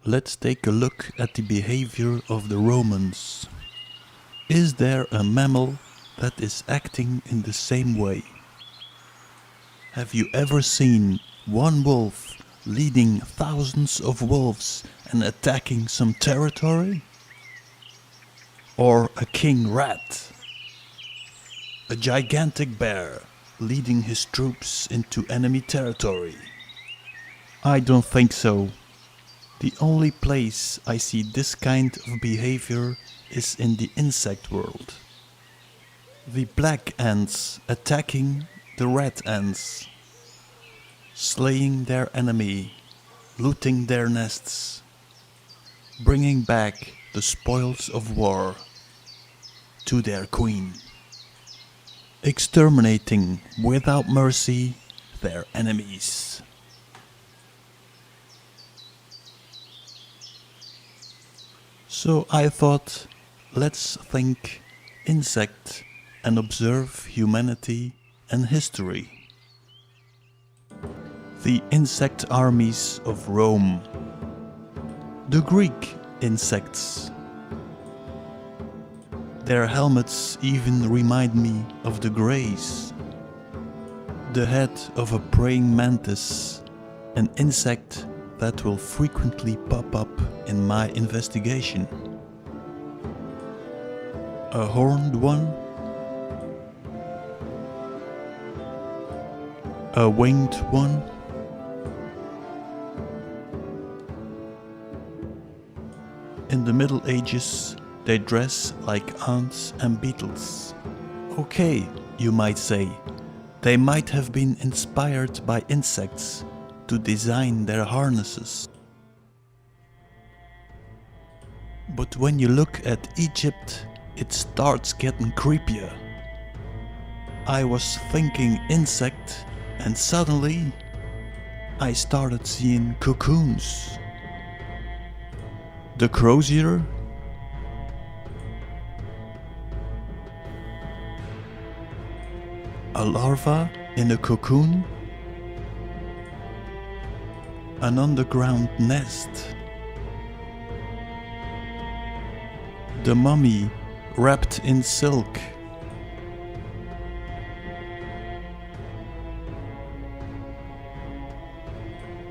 Let's take a look at the behavior of the Romans. Is there a mammal that is acting in the same way? Have you ever seen one wolf leading thousands of wolves and attacking some territory? Or a king rat? A gigantic bear leading his troops into enemy territory? I don't think so. The only place I see this kind of behavior is in the insect world. The black ants attacking the red ants, slaying their enemy, looting their nests, bringing back the spoils of war to their queen, exterminating without mercy their enemies. So I thought, let's think insect and observe humanity and history. The insect armies of Rome. The Greek insects. Their helmets even remind me of the Greys. The head of a praying mantis, an insect that will frequently pop up in my investigation. A horned one, a winged one, in the Middle Ages they dress like ants and beetles. Okay, you might say, they might have been inspired by insects to design their harnesses. But when you look at Egypt, it starts getting creepier. I was thinking insect and suddenly I started seeing cocoons. The crozier, a larva in a cocoon, an underground nest, the mummy wrapped in silk,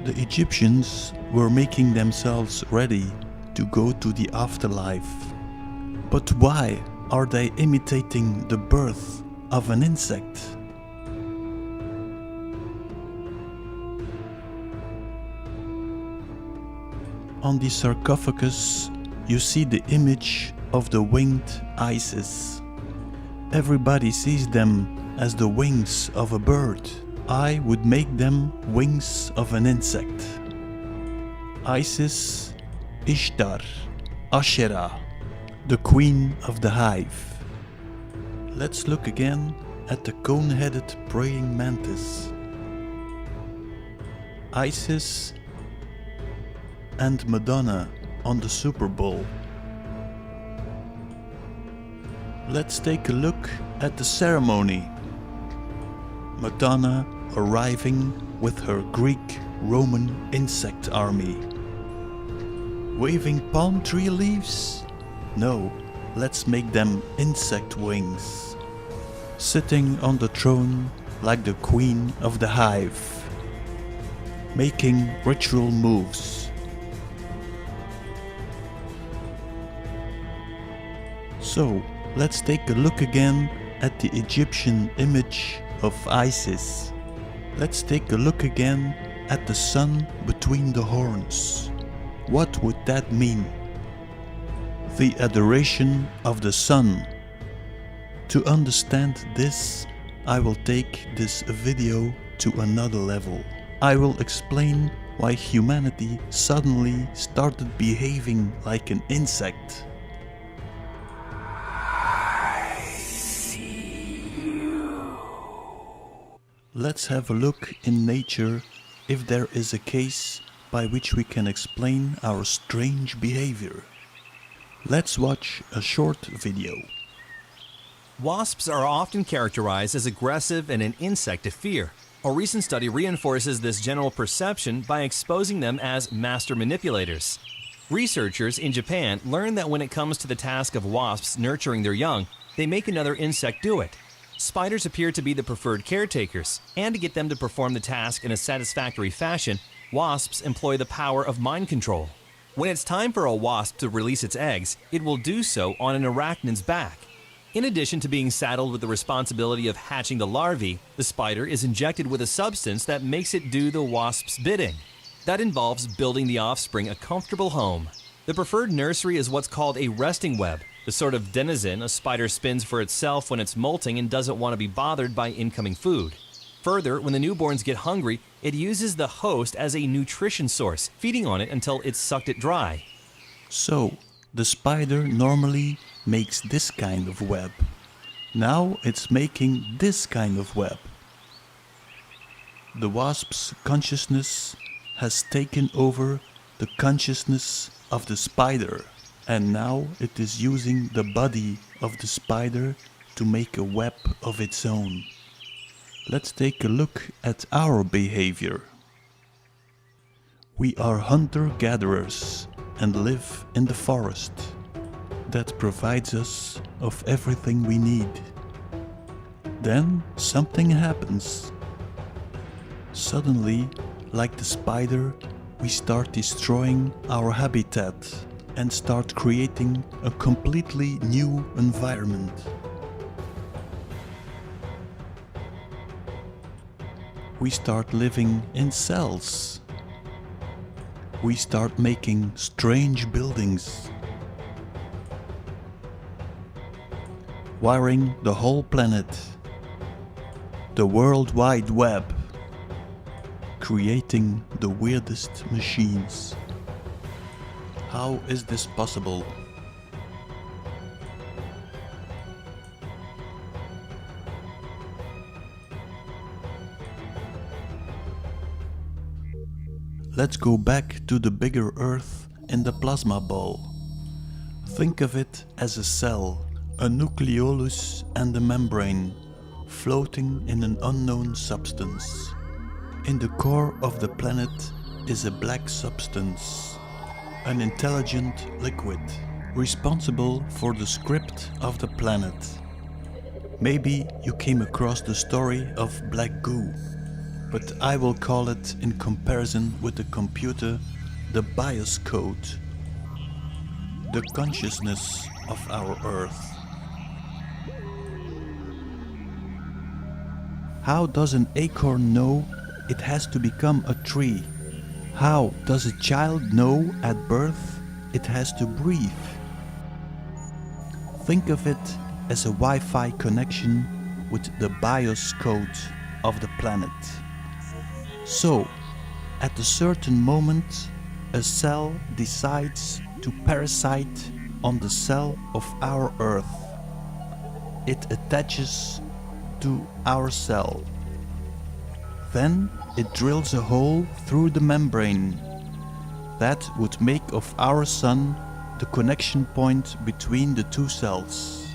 the Egyptians were making themselves ready to go to the afterlife. But why are they imitating the birth of an insect? On the sarcophagus you see the image of the winged Isis. Everybody sees them as the wings of a bird. I would make them wings of an insect. Isis, Ishtar, Asherah, the queen of the hive. Let's look again at the cone-headed praying mantis. Isis and Madonna on the Super Bowl. Let's take a look at the ceremony. Madonna arriving with her Greek-Roman insect army. Waving palm tree leaves? No, let's make them insect wings. Sitting on the throne like the queen of the hive. Making ritual moves. So, let's take a look again at the Egyptian image of Isis. Let's take a look again at the sun between the horns. What would that mean? The adoration of the sun. To understand this, I will take this video to another level. I will explain why humanity suddenly started behaving like an insect. Let's have a look in nature if there is a case by which we can explain our strange behavior. Let's watch a short video. Wasps are often characterized as aggressive and an insect to fear. A recent study reinforces this general perception by exposing them as master manipulators. Researchers in Japan learned that when it comes to the task of wasps nurturing their young, they make another insect do it. Spiders appear to be the preferred caretakers, and to get them to perform the task in a satisfactory fashion, wasps employ the power of mind control. When it's time for a wasp to release its eggs, it will do so on an arachnid's back. In addition to being saddled with the responsibility of hatching the larvae, the spider is injected with a substance that makes it do the wasp's bidding. That involves building the offspring a comfortable home. The preferred nursery is what's called a resting web, the sort of denizen a spider spins for itself when it's molting and doesn't want to be bothered by incoming food. Further, when the newborns get hungry, it uses the host as a nutrition source, feeding on it until it's sucked it dry. So, the spider normally makes this kind of web. Now it's making this kind of web. The wasp's consciousness has taken over the consciousness of the spider, and now it is using the body of the spider to make a web of its own. Let's take a look at our behavior. We are hunter-gatherers and live in the forest. That provides us of everything we need. Then something happens. Suddenly, like the spider, we start destroying our habitat and start creating a completely new environment. We start living in cells. We start making strange buildings, wiring the whole planet, the World Wide Web, creating the weirdest machines. How is this possible? Let's go back to the bigger Earth in the plasma ball. Think of it as a cell, a nucleolus and a membrane, floating in an unknown substance. In the core of the planet is a black substance, an intelligent liquid, responsible for the script of the planet. Maybe you came across the story of black goo, but I will call it, in comparison with the computer, the BIOS code, the consciousness of our Earth. How does an acorn know it has to become a tree? How does a child know at birth it has to breathe? Think of it as a Wi-Fi connection with the BIOS code of the planet. So, at a certain moment, a cell decides to parasite on the cell of our Earth. It attaches to our cell. Then it drills a hole through the membrane. That would make of our Sun the connection point between the two cells.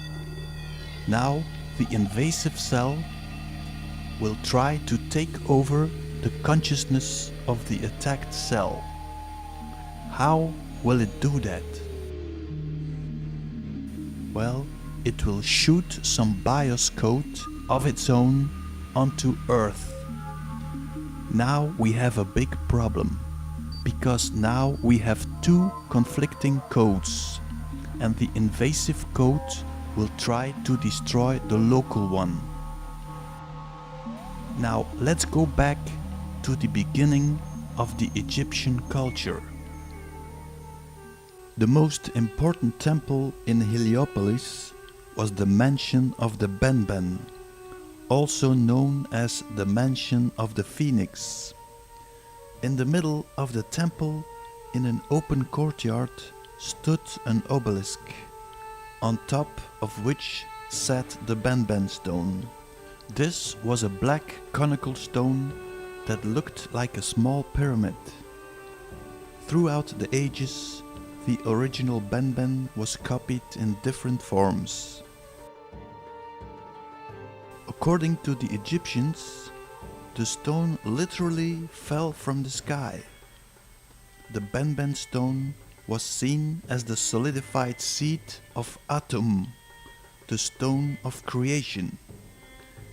Now the invasive cell will try to take over the consciousness of the attacked cell. How will it do that? Well, it will shoot some BIOS code of its own onto Earth. Now we have a big problem, because now we have two conflicting codes, and the invasive code will try to destroy the local one. Now let's go back to the beginning of the Egyptian culture. The most important temple in Heliopolis was the mansion of the Benben, also known as the Mansion of the Phoenix. In the middle of the temple, in an open courtyard, stood an obelisk, on top of which sat the Benben stone. This was a black conical stone that looked like a small pyramid. Throughout the ages, the original Benben was copied in different forms. According to the Egyptians, the stone literally fell from the sky. The Benben stone was seen as the solidified seed of Atum, the stone of creation.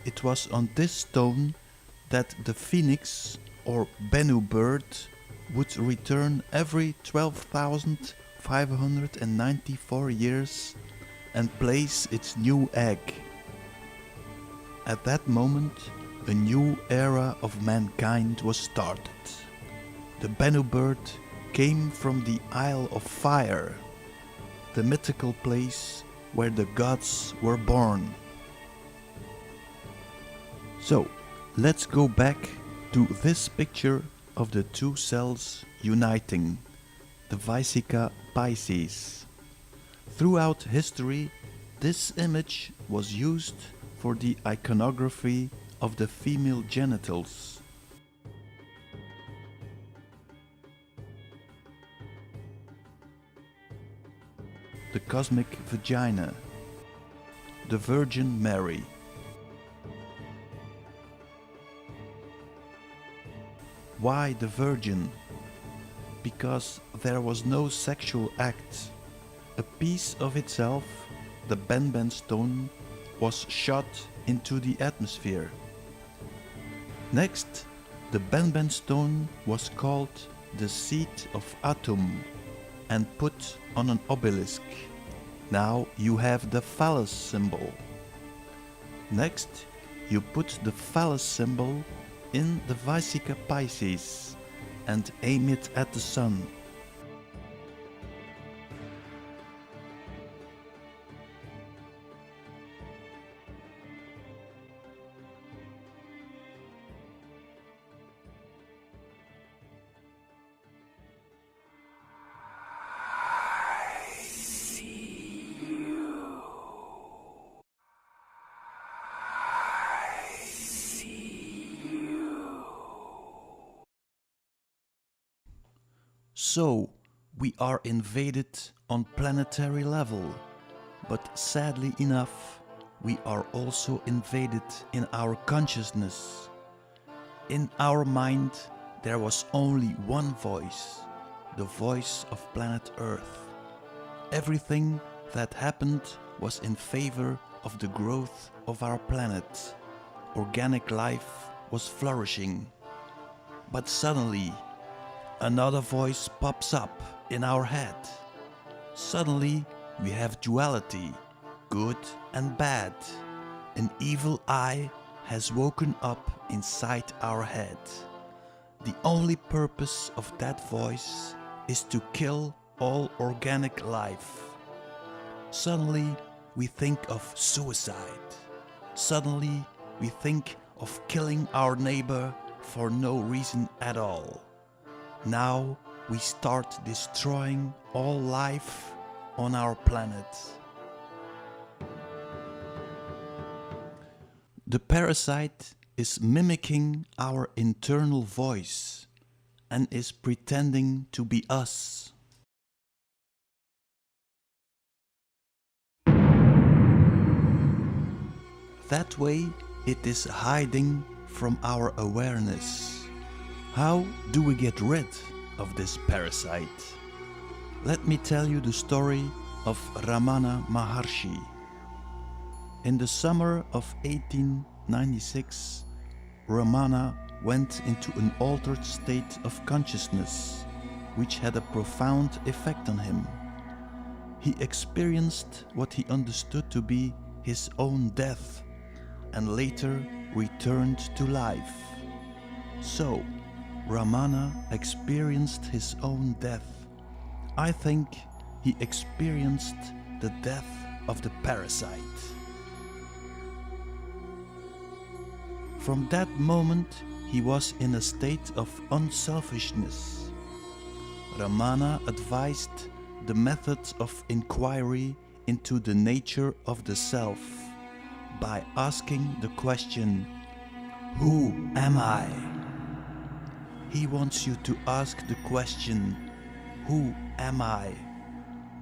It was on this stone that the phoenix or Bennu bird would return every 12,594 years and place its new egg. At that moment, a new era of mankind was started. The Bennu bird came from the Isle of Fire, the mythical place where the gods were born. So, let's go back to this picture of the two cells uniting, the Vesica Pisces. Throughout history, this image was used for the iconography of the female genitals. The cosmic vagina, the Virgin Mary. Why the Virgin? Because there was no sexual act. A piece of itself, the Benben stone, was shot into the atmosphere. Next, the Benben stone was called the seed of Atum and put on an obelisk. Now you have the phallus symbol. Next, you put the phallus symbol in the Vesica Pisces and aim it at the sun. So, we are invaded on planetary level, but sadly enough, we are also invaded in our consciousness. In our mind, there was only one voice, the voice of planet Earth. Everything that happened was in favor of the growth of our planet. Organic life was flourishing. But suddenly, another voice pops up in our head. Suddenly, we have duality, good and bad. An evil eye has woken up inside our head. The only purpose of that voice is to kill all organic life. Suddenly, we think of suicide. Suddenly, we think of killing our neighbor for no reason at all. Now we start destroying all life on our planet. The parasite is mimicking our internal voice and is pretending to be us. That way it is hiding from our awareness. How do we get rid of this parasite? Let me tell you the story of Ramana Maharshi. In the summer of 1896, Ramana went into an altered state of consciousness, which had a profound effect on him. He experienced what he understood to be his own death, and later returned to life. So, Ramana experienced his own death. I think he experienced the death of the parasite. From that moment, he was in a state of unselfishness. Ramana advised the method of inquiry into the nature of the self by asking the question, "Who am I?" He wants you to ask the question, "Who am I?"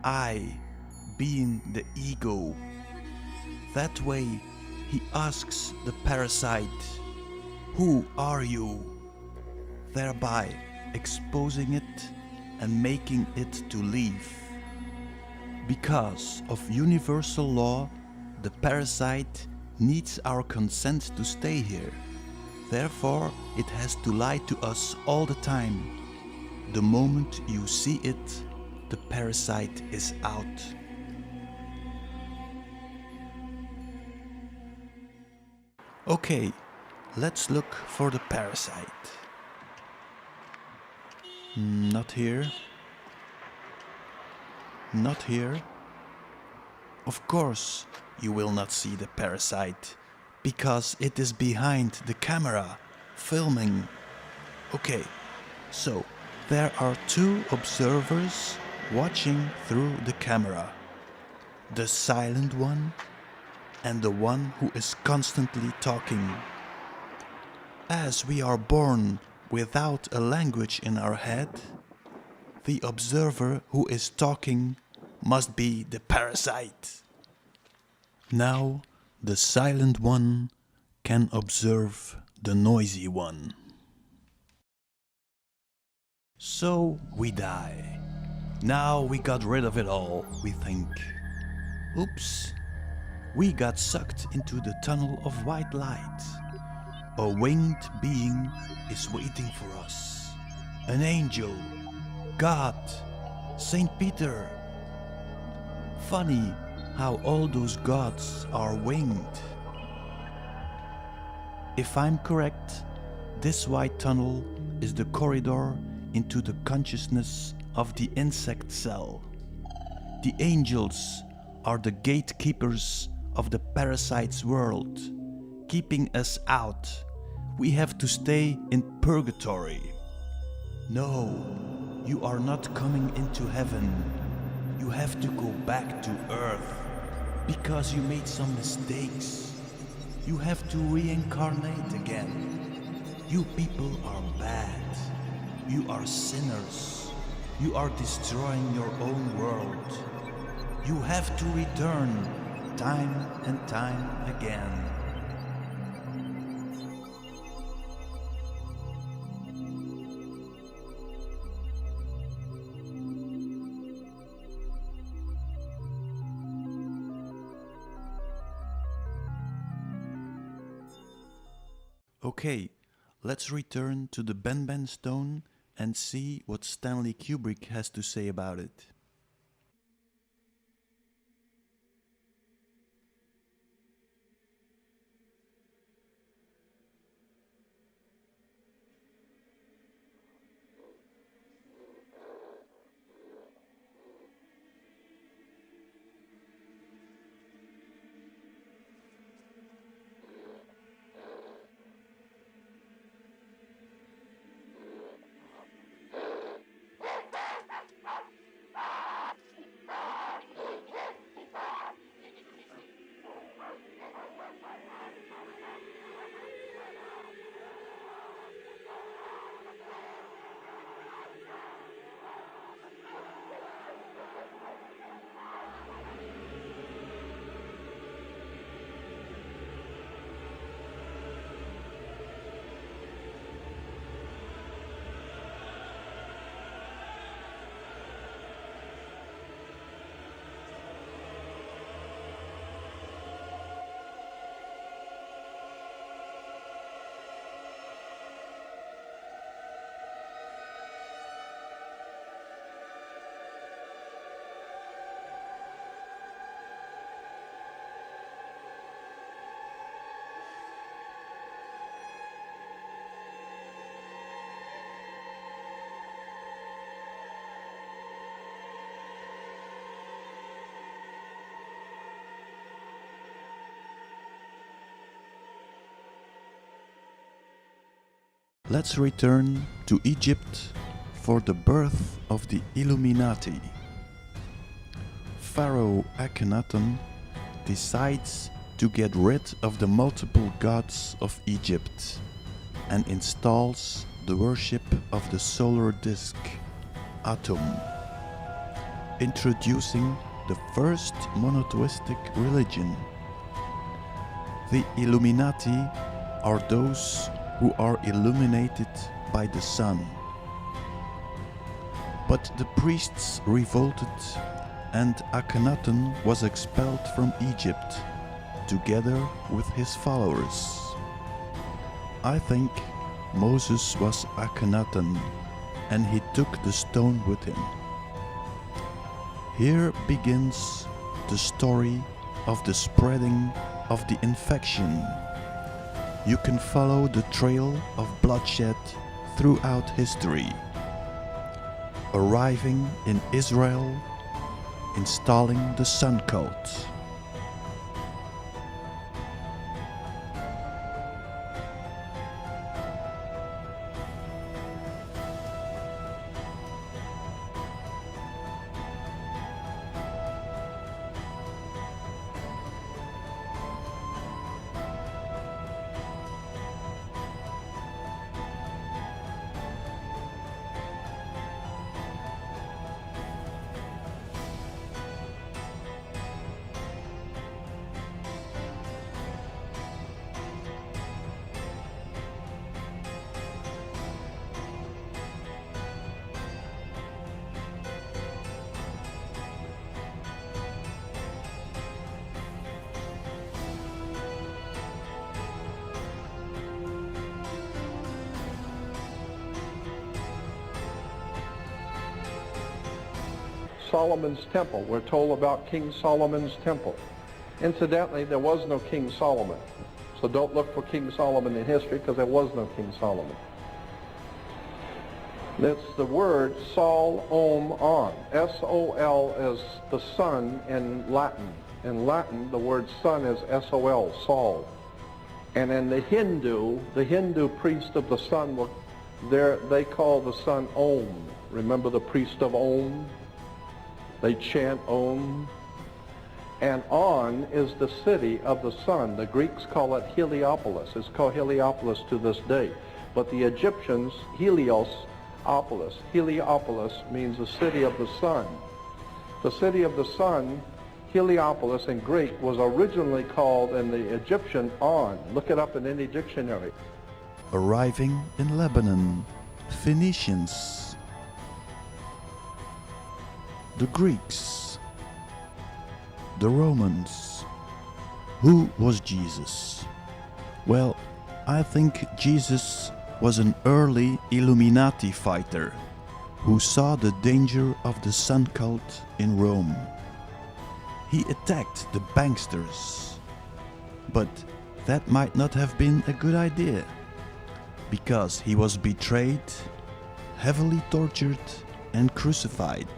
I being the ego. That way he asks the parasite, "Who are you?" thereby exposing it and making it to leave. Because of universal law, the parasite needs our consent to stay here. Therefore, it has to lie to us all the time. The moment you see it, the parasite is out. Okay, let's look for the parasite. Not here. Not here. Of course, you will not see the parasite, because it is behind the camera, filming. Okay, so there are two observers watching through the camera. The silent one and the one who is constantly talking. As we are born without a language in our head, the observer who is talking must be the parasite. Now the silent one can observe the noisy one. So we die. Now we got rid of it all, we think. Oops. We got sucked into the tunnel of white light. A winged being is waiting for us. An angel, God, Saint Peter. Funny how all those gods are winged. If I'm correct, this white tunnel is the corridor into the consciousness of the insect cell. The angels are the gatekeepers of the parasite's world, keeping us out. We have to stay in purgatory. No, you are not coming into heaven. You have to go back to earth, because you made some mistakes. You have to reincarnate again. You people are bad. You are sinners. You are destroying your own world. You have to return time and time again. Okay, let's return to the Ben stone and see what Stanley Kubrick has to say about it. Let's return to Egypt for the birth of the Illuminati. Pharaoh Akhenaten decides to get rid of the multiple gods of Egypt and installs the worship of the solar disk, Atum, introducing the first monotheistic religion. The Illuminati are those who are illuminated by the sun. But the priests revolted, and Akhenaten was expelled from Egypt, together with his followers. I think Moses was Akhenaten, and he took the stone with him. Here begins the story of the spreading of the infection. You can follow the trail of bloodshed throughout history. Arriving in Israel, installing the sun cult. Solomon's temple. We're told about King Solomon's temple. Incidentally, there was no King Solomon. So don't look for King Solomon in history, because there was no King Solomon. That's the word Sol, Om, On. S-O-L is the sun in Latin. In Latin, the word sun is S-O-L, Sol. And in the Hindu priest of the sun, they call the sun Om. Remember the priest of Om? They chant Om. And On is the city of the sun. The Greeks call it Heliopolis. It's called Heliopolis to this day. But the Egyptians, Heliopolis. Heliopolis means the city of the sun. The city of the sun, Heliopolis in Greek, was originally called in the Egyptian On. Look it up in any dictionary. Arriving in Lebanon, Phoenicians. The Greeks, the Romans. Who was Jesus? Well, I think Jesus was an early Illuminati fighter who saw the danger of the sun cult in Rome. He attacked the banksters, but that might not have been a good idea, because he was betrayed, heavily tortured and crucified.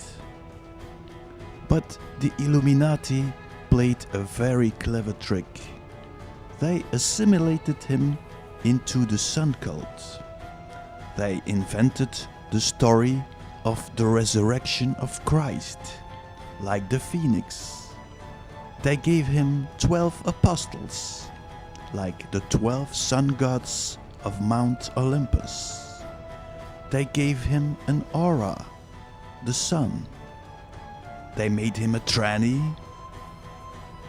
But the Illuminati played a very clever trick. They assimilated him into the sun cult. They invented the story of the resurrection of Christ, like the phoenix. They gave him 12 apostles, like the 12 sun gods of Mount Olympus. They gave him an aura, the sun. They made him a tranny,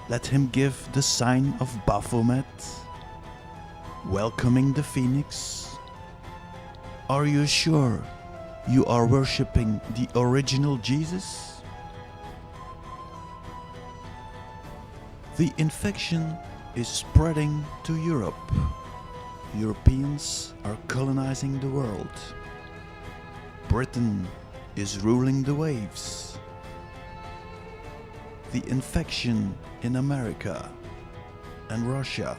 let him give the sign of Baphomet, welcoming the phoenix. Are you sure you are worshipping the original Jesus? The infection is spreading to Europe. Europeans are colonizing the world. Britain is ruling the waves. The infection in America and Russia.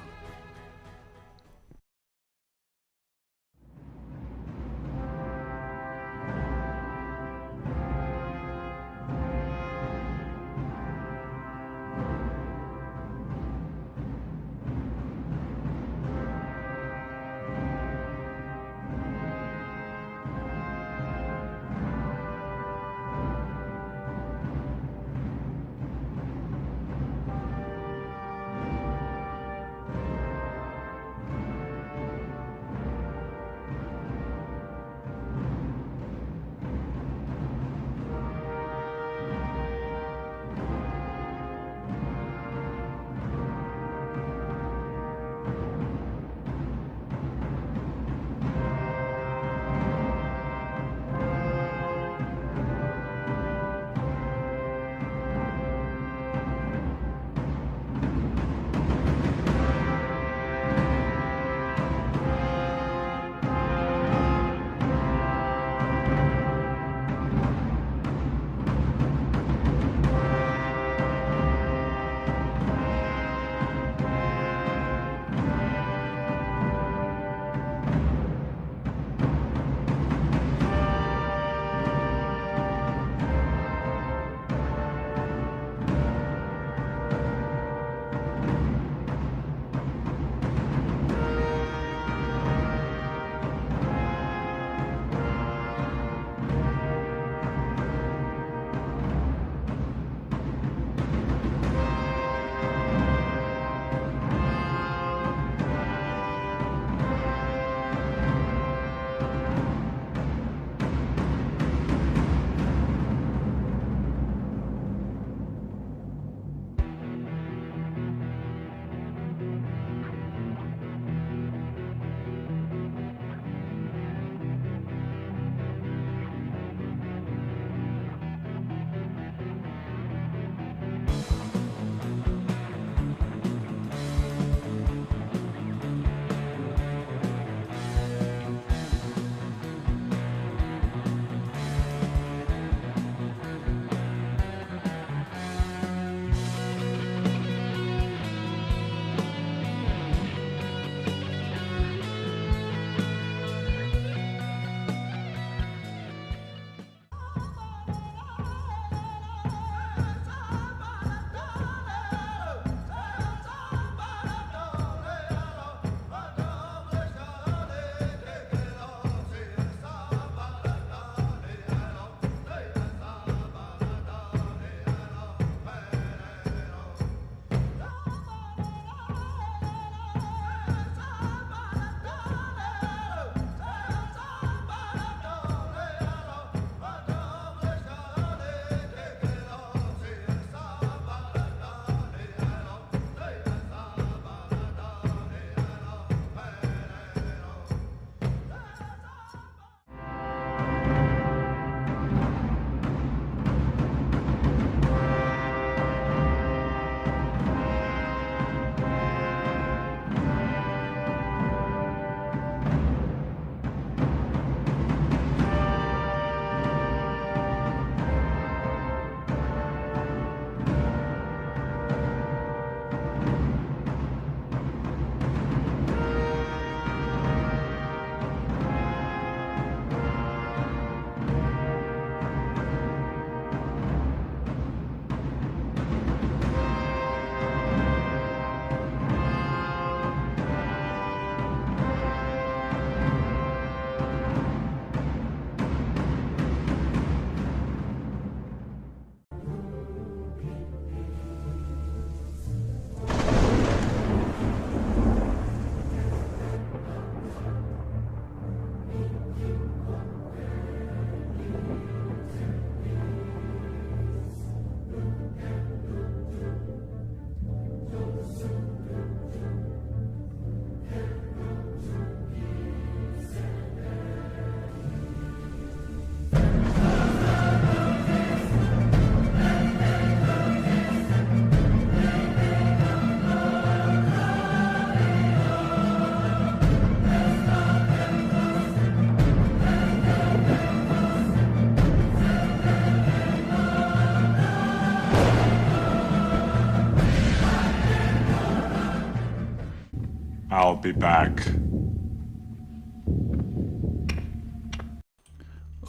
be back.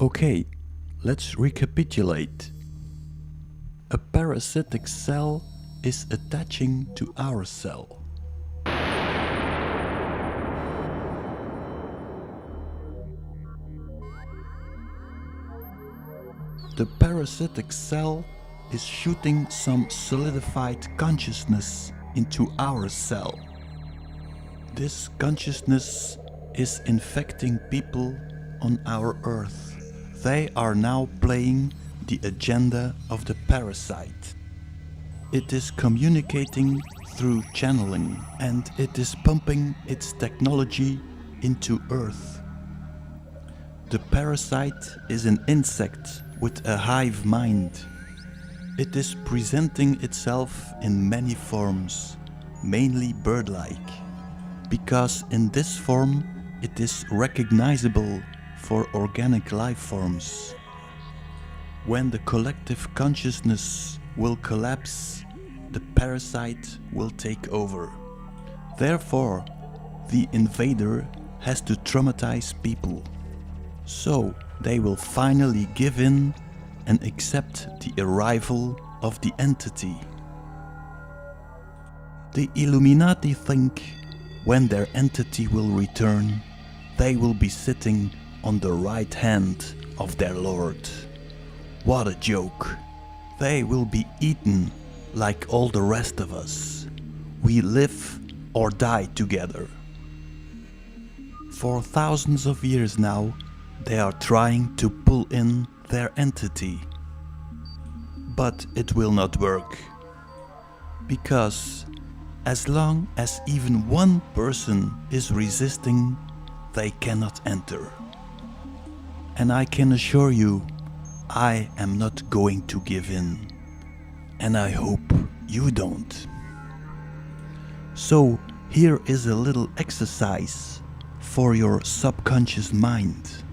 Okay, let's recapitulate. A parasitic cell is attaching to our cell. The parasitic cell is shooting some solidified consciousness into our cell. This consciousness is infecting people on our earth. They are now playing the agenda of the parasite. It is communicating through channeling, and it is pumping its technology into Earth. The parasite is an insect with a hive mind. It is presenting itself in many forms, mainly bird-like, because in this form it is recognizable for organic life forms. When the collective consciousness will collapse, the parasite will take over. Therefore, the invader has to traumatize people. So they will finally give in and accept the arrival of the entity. The Illuminati think when their entity will return, they will be sitting on the right hand of their lord. What a joke! They will be eaten like all the rest of us. We live or die together. For thousands of years now, they are trying to pull in their entity. But it will not work. Because as long as even one person is resisting, they cannot enter. And I can assure you, I am not going to give in. And I hope you don't. So here is a little exercise for your subconscious mind.